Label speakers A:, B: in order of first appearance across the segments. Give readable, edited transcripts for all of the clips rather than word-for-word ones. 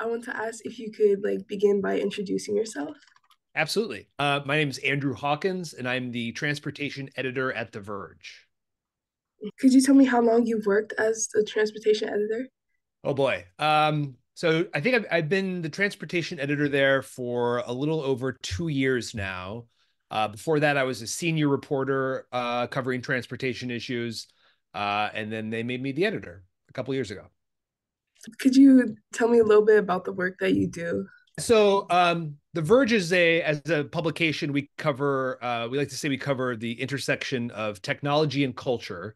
A: I want to ask if you could begin by introducing yourself.
B: Absolutely. My name is Andrew Hawkins, and I'm the transportation editor at The Verge.
A: Could you tell me how long you've worked as a transportation editor?
B: Oh boy. So I think I've been the transportation editor there for a little over 2 years now. Before that, I was a senior reporter covering transportation issues, and then they made me the editor a couple years ago.
A: Could you tell me a little bit about the work that you do?
B: The Verge is as a publication, we cover, we like to say we cover the intersection of technology and culture,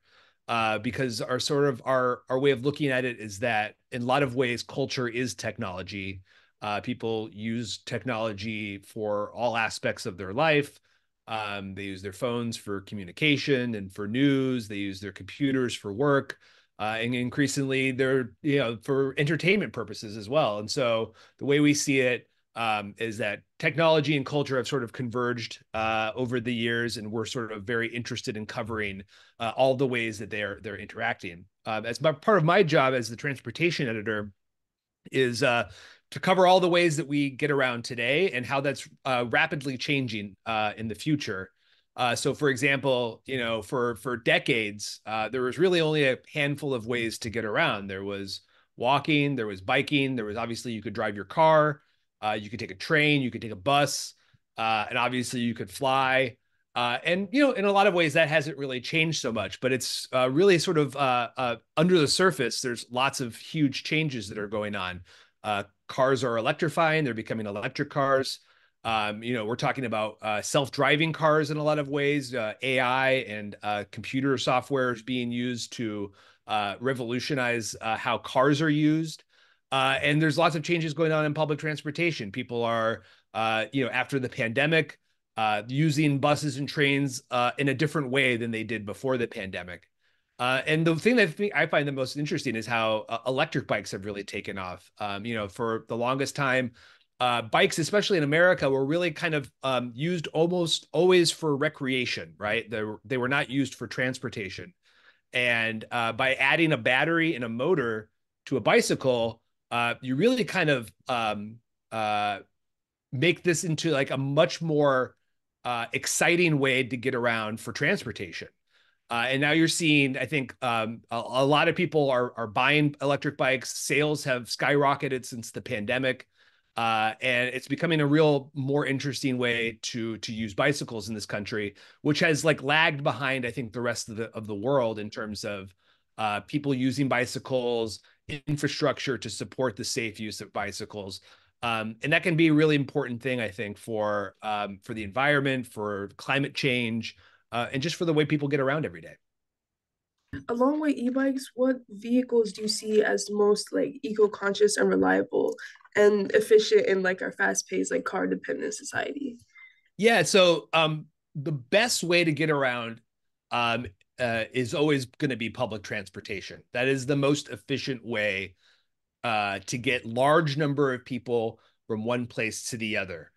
B: because our way of looking at it is that in a lot of ways, culture is technology. People use technology for all aspects of their life. They use their phones for communication and for news. They use their computers for work. And increasingly, they're for entertainment purposes as well. And so the way we see it is that technology and culture have sort of converged over the years, and we're sort of very interested in covering all the ways that they're interacting. Part of my job as the transportation editor is to cover all the ways that we get around today and how that's rapidly changing in the future. So, for example, for decades, there was really only a handful of ways to get around. There was walking, there was biking, there was obviously you could drive your car, you could take a train, you could take a bus, and obviously you could fly. And in a lot of ways, that hasn't really changed so much, but it's really sort of under the surface. There's lots of huge changes that are going on. Cars are electrifying; they're becoming electric cars. We're talking about self-driving cars in a lot of ways. AI and computer software is being used to revolutionize how cars are used. And there's lots of changes going on in public transportation. People are, after the pandemic, using buses and trains in a different way than they did before the pandemic. And the thing that I find the most interesting is how electric bikes have really taken off. For the longest time, bikes, especially in America, were really kind of used almost always for recreation, right? They were not used for transportation. And by adding a battery and a motor to a bicycle, you really kind of make this into like a much more exciting way to get around for transportation. And now you're seeing, I think, a lot of people are buying electric bikes. Sales have skyrocketed since the pandemic, and it's becoming a real more interesting way to use bicycles in this country, which has like lagged behind, I think, the rest of the world in terms of people using bicycles, infrastructure to support the safe use of bicycles. And that can be a really important thing, I think, for the environment, for climate change, and just for the way people get around every day.
A: Along with e-bikes, what vehicles do you see as the most eco-conscious and reliable and efficient in our fast-paced car-dependent society?
B: Yeah, so the best way to get around is always going to be public transportation. That is the most efficient way to get large number of people from one place to the other.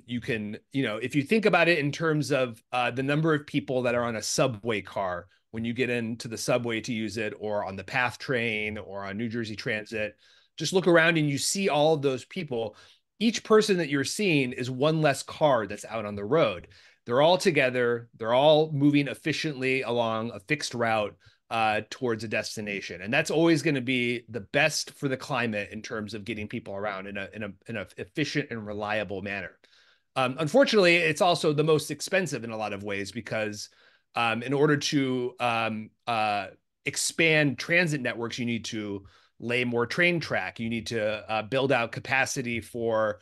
B: You can, if you think about it in terms of the number of people that are on a subway car when you get into the subway to use it, or on the PATH train, or on New Jersey Transit, just look around and you see all of those people. Each person that you're seeing is one less car that's out on the road. They're all together. They're all moving efficiently along a fixed route towards a destination, and that's always going to be the best for the climate in terms of getting people around in a efficient and reliable manner. Unfortunately, it's also the most expensive in a lot of ways because in order to expand transit networks, you need to lay more train track. You need to build out capacity for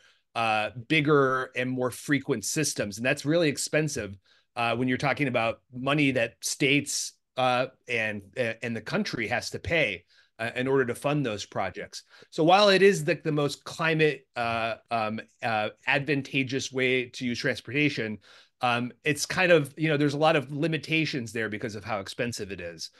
B: bigger and more frequent systems, and that's really expensive when you're talking about money that states and the country has to pay in order to fund those projects. So while it is the most climate advantageous way to use transportation, it's kind of, there's a lot of limitations there because of how expensive it is.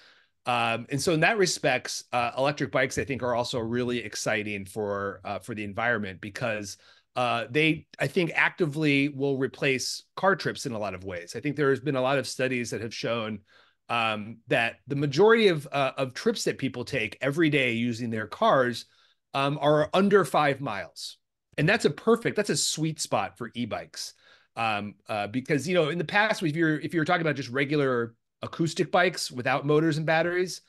B: And so in that respects, electric bikes, I think, are also really exciting for the environment because they, I think, actively will replace car trips in a lot of ways. I think there has been a lot of studies that have shown that the majority of trips that people take every day using their cars are under 5 miles. And that's a sweet spot for e-bikes. Because, in the past, if you're talking about just regular acoustic bikes without motors and batteries,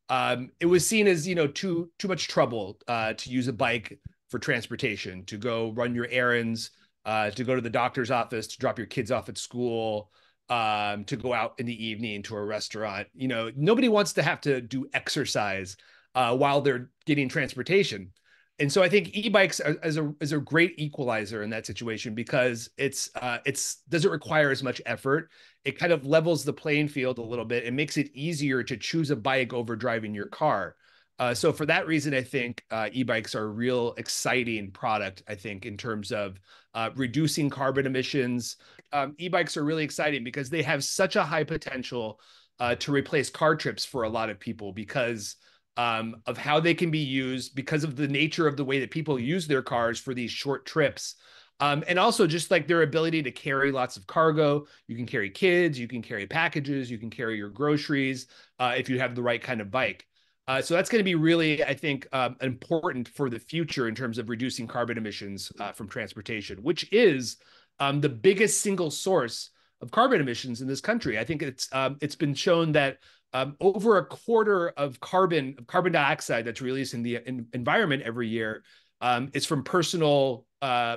B: it was seen as, too much trouble to use a bike for transportation, to go run your errands, to go to the doctor's office, to drop your kids off at school, to go out in the evening to a restaurant. Nobody wants to have to do exercise while they're getting transportation. And so I think e-bikes is a great equalizer in that situation, because it's doesn't require as much effort. It kind of levels the playing field a little bit. It makes it easier to choose a bike over driving your car. So for that reason, I think e-bikes are a real exciting product, I think, in terms of reducing carbon emissions. E-bikes are really exciting because they have such a high potential to replace car trips for a lot of people, because of how they can be used, because of the nature of the way that people use their cars for these short trips. And also just like their ability to carry lots of cargo. You can carry kids, you can carry packages, you can carry your groceries if you have the right kind of bike. So that's going to be really, I think, important for the future in terms of reducing carbon emissions from transportation, which is the biggest single source of carbon emissions in this country. I think it's been shown that over a quarter of carbon dioxide that's released in the environment every year is from personal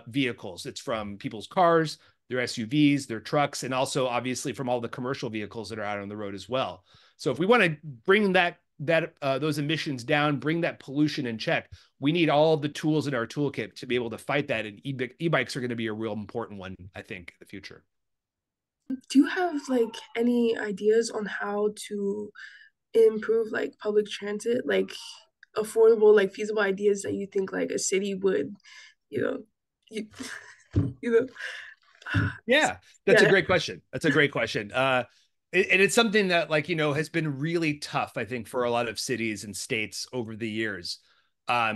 B: vehicles. It's from people's cars, their SUVs, their trucks, and also obviously from all the commercial vehicles that are out on the road as well. So if we want to bring those emissions down, bring that pollution in check, we need all of the tools in our toolkit to be able to fight that. And e-bikes are going to be a real important one, I think, in the future.
A: Do you have like any ideas on how to improve like public transit, like affordable, like feasible ideas that you think like a city would, you know, you, you
B: Yeah, that's a
A: yeah.
B: great question. That's a great question. And it's something that, like, has been really tough, I think, for a lot of cities and states over the years,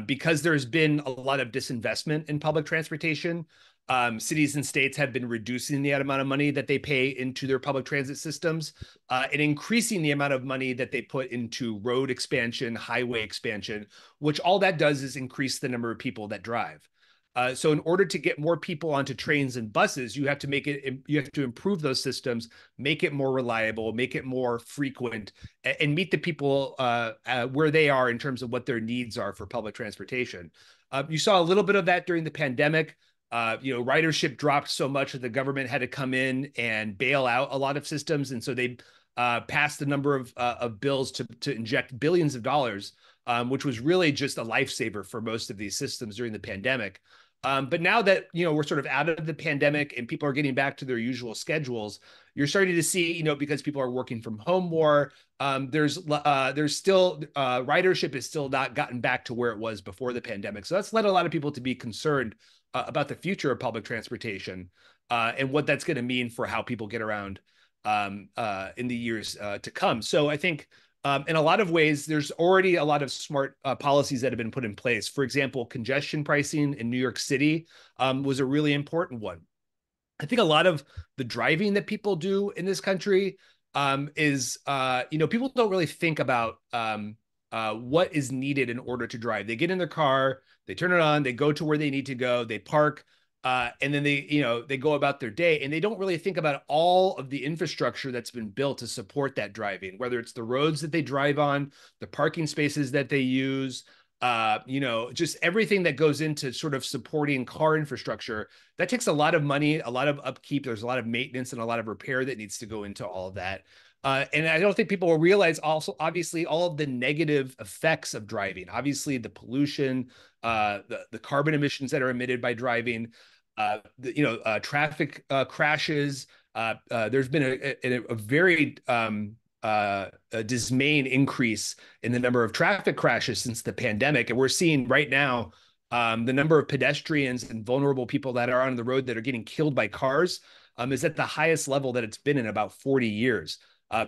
B: because there's been a lot of disinvestment in public transportation. Cities and states have been reducing the amount of money that they pay into their public transit systems, and increasing the amount of money that they put into road expansion, highway expansion, which all that does is increase the number of people that drive. So in order to get more people onto trains and buses, you have to improve those systems, make it more reliable, make it more frequent, and meet the people where they are in terms of what their needs are for public transportation. You saw a little bit of that during the pandemic. Ridership dropped so much that the government had to come in and bail out a lot of systems, and so they passed a number of bills to inject billions of dollars, which was really just a lifesaver for most of these systems during the pandemic. But now that we're sort of out of the pandemic and people are getting back to their usual schedules, you're starting to see, because people are working from home more. There's still ridership is still not gotten back to where it was before the pandemic. So that's led a lot of people to be concerned about the future of public transportation, and what that's going to mean for how people get around in the years to come. So I think in a lot of ways, there's already a lot of smart policies that have been put in place. For example, congestion pricing in New York City was a really important one. I think a lot of the driving that people do in this country is, people don't really think about what is needed in order to drive. They get in their car, they turn it on, they go to where they need to go, they park, and then they go about their day, and they don't really think about all of the infrastructure that's been built to support that driving, whether it's the roads that they drive on, the parking spaces that they use, just everything that goes into sort of supporting car infrastructure. That takes a lot of money, a lot of upkeep. There's a lot of maintenance and a lot of repair that needs to go into all of that. And I don't think people will realize also, obviously, all of the negative effects of driving. Obviously, the pollution, the carbon emissions that are emitted by driving, traffic crashes. There's been a very a dismaying increase in the number of traffic crashes since the pandemic. And we're seeing right now the number of pedestrians and vulnerable people that are on the road that are getting killed by cars is at the highest level that it's been in about 40 years.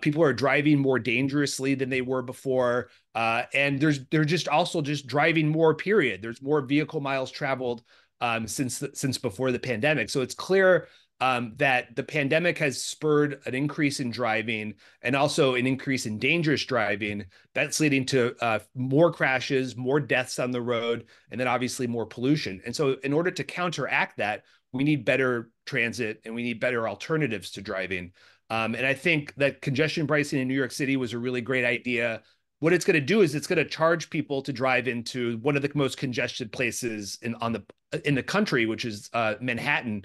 B: People are driving more dangerously than they were before. And they're just also just driving more, period. There's more vehicle miles traveled since before the pandemic. So it's clear that the pandemic has spurred an increase in driving and also an increase in dangerous driving. That's leading to more crashes, more deaths on the road, and then obviously more pollution. And so, in order to counteract that, we need better transit and we need better alternatives to driving. And I think that congestion pricing in New York City was a really great idea. What it's going to do is it's going to charge people to drive into one of the most congested places in the country, which is Manhattan,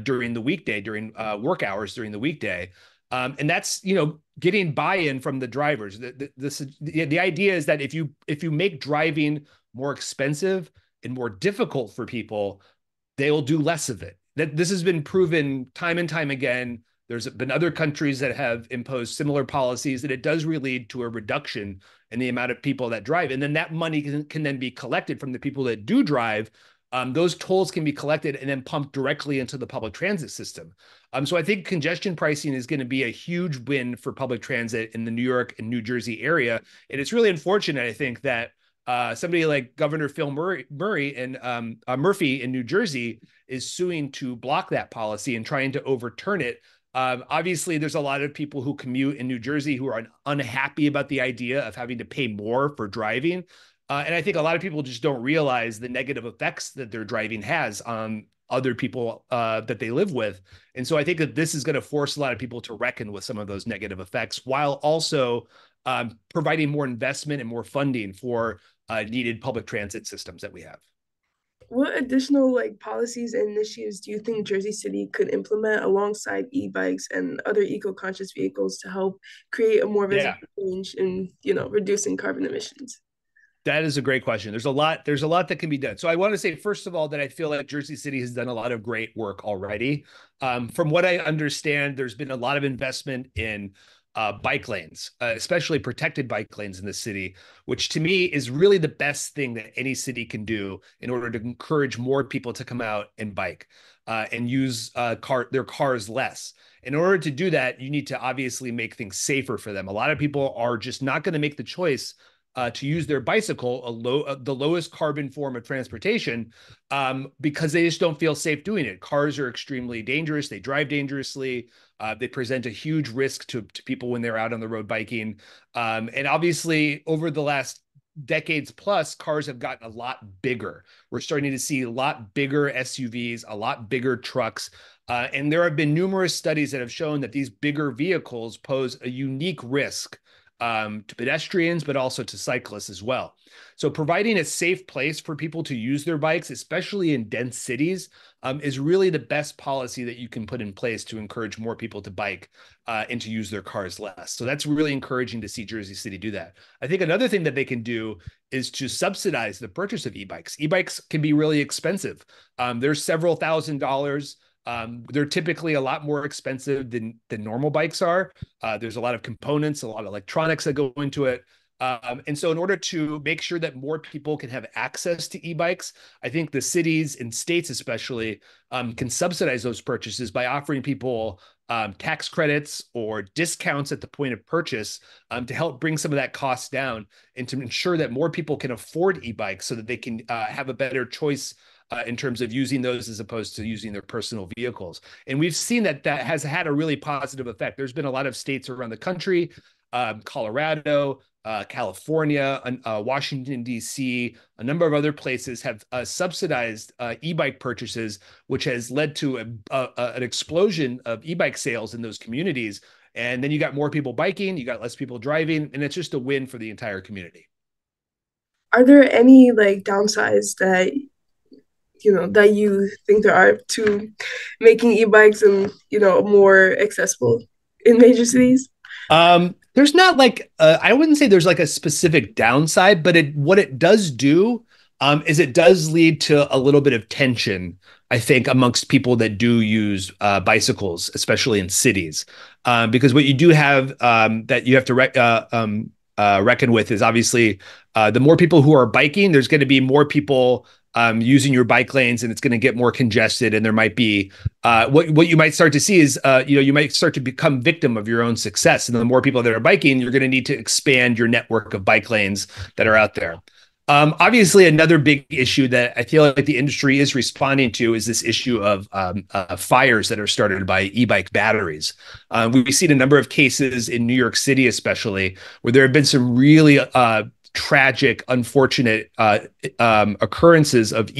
B: during the weekday, during work hours during the weekday. And that's, getting buy-in from the drivers. The idea is that if you make driving more expensive and more difficult for people, they'll do less of it. That this has been proven time and time again. There's been other countries that have imposed similar policies that it does really lead to a reduction in the amount of people that drive. And then that money can then be collected from the people that do drive. Those tolls can be collected and then pumped directly into the public transit system. So I think congestion pricing is going to be a huge win for public transit in the New York and New Jersey area. And it's really unfortunate, I think, that somebody like Governor Phil Murray and Murphy in New Jersey is suing to block that policy and trying to overturn it. Obviously, there's a lot of people who commute in New Jersey who are unhappy about the idea of having to pay more for driving. And I think a lot of people just don't realize the negative effects that their driving has on other people that they live with. And so I think that this is going to force a lot of people to reckon with some of those negative effects while also providing more investment and more funding for needed public transit systems that we have.
A: What additional like policies and initiatives do you think Jersey City could implement alongside e-bikes and other eco-conscious vehicles to help create a more visible
B: Yeah.
A: change in, reducing carbon emissions?
B: That is a great question. There's a lot that can be done. So I want to say, first of all, that I feel like Jersey City has done a lot of great work already. From what I understand, there's been a lot of investment in bike lanes, especially protected bike lanes in the city, which to me is really the best thing that any city can do in order to encourage more people to come out and bike and use their cars less. In order to do that, you need to obviously make things safer for them. A lot of people are just not going to make the choice to use their bicycle, the lowest carbon form of transportation, because they just don't feel safe doing it. Cars are extremely dangerous. They drive dangerously. They present a huge risk to people when they're out on the road biking. And obviously, over the last decades plus, cars have gotten a lot bigger. We're starting to see a lot bigger SUVs, a lot bigger trucks. And there have been numerous studies that have shown that these bigger vehicles pose a unique risk to pedestrians, but also to cyclists as well. So providing a safe place for people to use their bikes, especially in dense cities, is really the best policy that you can put in place to encourage more people to bike and to use their cars less. So that's really encouraging to see Jersey City do that. I think another thing that they can do is to subsidize the purchase of e-bikes. E-bikes can be really expensive. There's several $1,000s. They're typically a lot more expensive than normal bikes are. There's a lot of components, a lot of electronics that go into it. And so in order to make sure that more people can have access to e-bikes, I think the cities and states especially can subsidize those purchases by offering people tax credits or discounts at the point of purchase to help bring some of that cost down and to ensure that more people can afford e-bikes so that they can have a better choice in terms of using those as opposed to using their personal vehicles. And we've seen that has had a really positive effect. There's been a lot of states around the country, Colorado, California, Washington, D.C., a number of other places have subsidized e-bike purchases, which has led to an explosion of e-bike sales in those communities. And then you got more people biking, you got less people driving, and it's just a win for the entire community.
A: Are there any like downsides that you think there are to making e-bikes and more accessible in major cities?
B: There's not like I wouldn't say there's like a specific downside, but what it does do is it does lead to a little bit of tension, I think, amongst people that do use bicycles, especially in cities, because what you do have that you have to reckon with is obviously the more people who are biking, there's going to be more people using your bike lanes, and it's going to get more congested. And there might be what you might start to see is you might start to become victim of your own success. And the more people that are biking, you're going to need to expand your network of bike lanes that are out there. Obviously, another big issue that I feel like the industry is responding to is this issue of fires that are started by e-bike batteries. We've seen a number of cases in New York City, especially, where there have been some really tragic, unfortunate occurrences of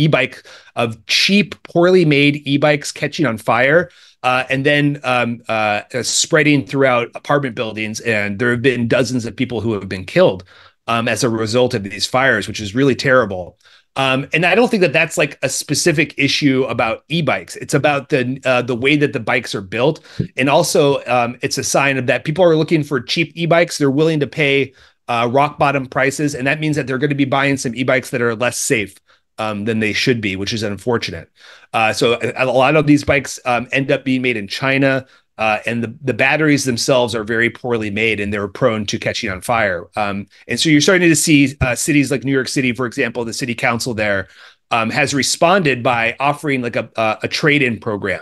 B: of cheap, poorly made e-bikes catching on fire. And then spreading throughout apartment buildings. And there have been dozens of people who have been killed as a result of these fires, which is really terrible. And I don't think that that's like a specific issue about e-bikes. It's about the way that the bikes are built, and also it's a sign of that people are looking for cheap e-bikes. They're willing to pay rock bottom prices, and that means that they're going to be buying some e-bikes that are less safe than they should be, which is unfortunate. So a lot of these bikes end up being made in China. And the batteries themselves are very poorly made, and they're prone to catching on fire. And so you're starting to see cities like New York City, for example, the city council there has responded by offering like a trade-in program.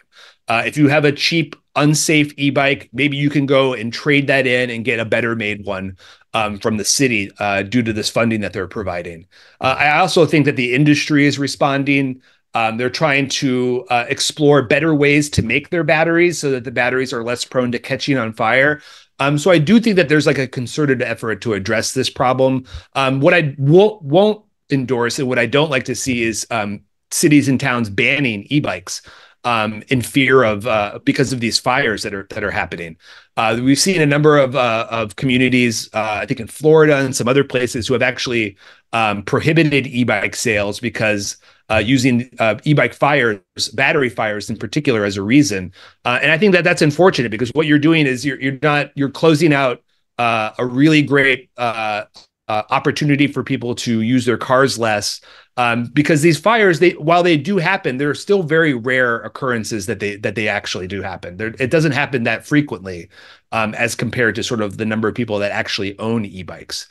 B: If you have a cheap, unsafe e-bike, maybe you can go and trade that in and get a better made one from the city due to this funding that they're providing. I also think that the industry is responding. They're trying to explore better ways to make their batteries so that the batteries are less prone to catching on fire. So I do think that there's like a concerted effort to address this problem. What I won't endorse and what I don't like to see is cities and towns banning e-bikes in fear of because of these fires that are happening. We've seen a number of communities, I think in Florida and some other places, who have actually prohibited e-bike sales because using e-bike fires, battery fires in particular, as a reason. And I think that that's unfortunate, because what you're doing is you're closing out a really great opportunity for people to use their cars less. Because these fires, while they do happen, they're still very rare occurrences that they actually do happen. It doesn't happen that frequently as compared to sort of the number of people that actually own e-bikes.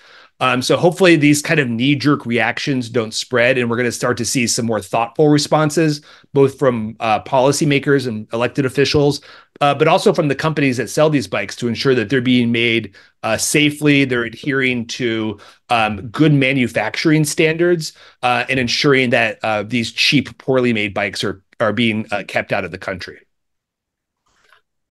B: So hopefully these kind of knee-jerk reactions don't spread, and we're going to start to see some more thoughtful responses, both from policymakers and elected officials, but also from the companies that sell these bikes, to ensure that they're being made safely, they're adhering to good manufacturing standards, and ensuring that these cheap, poorly made bikes are being kept out of the country.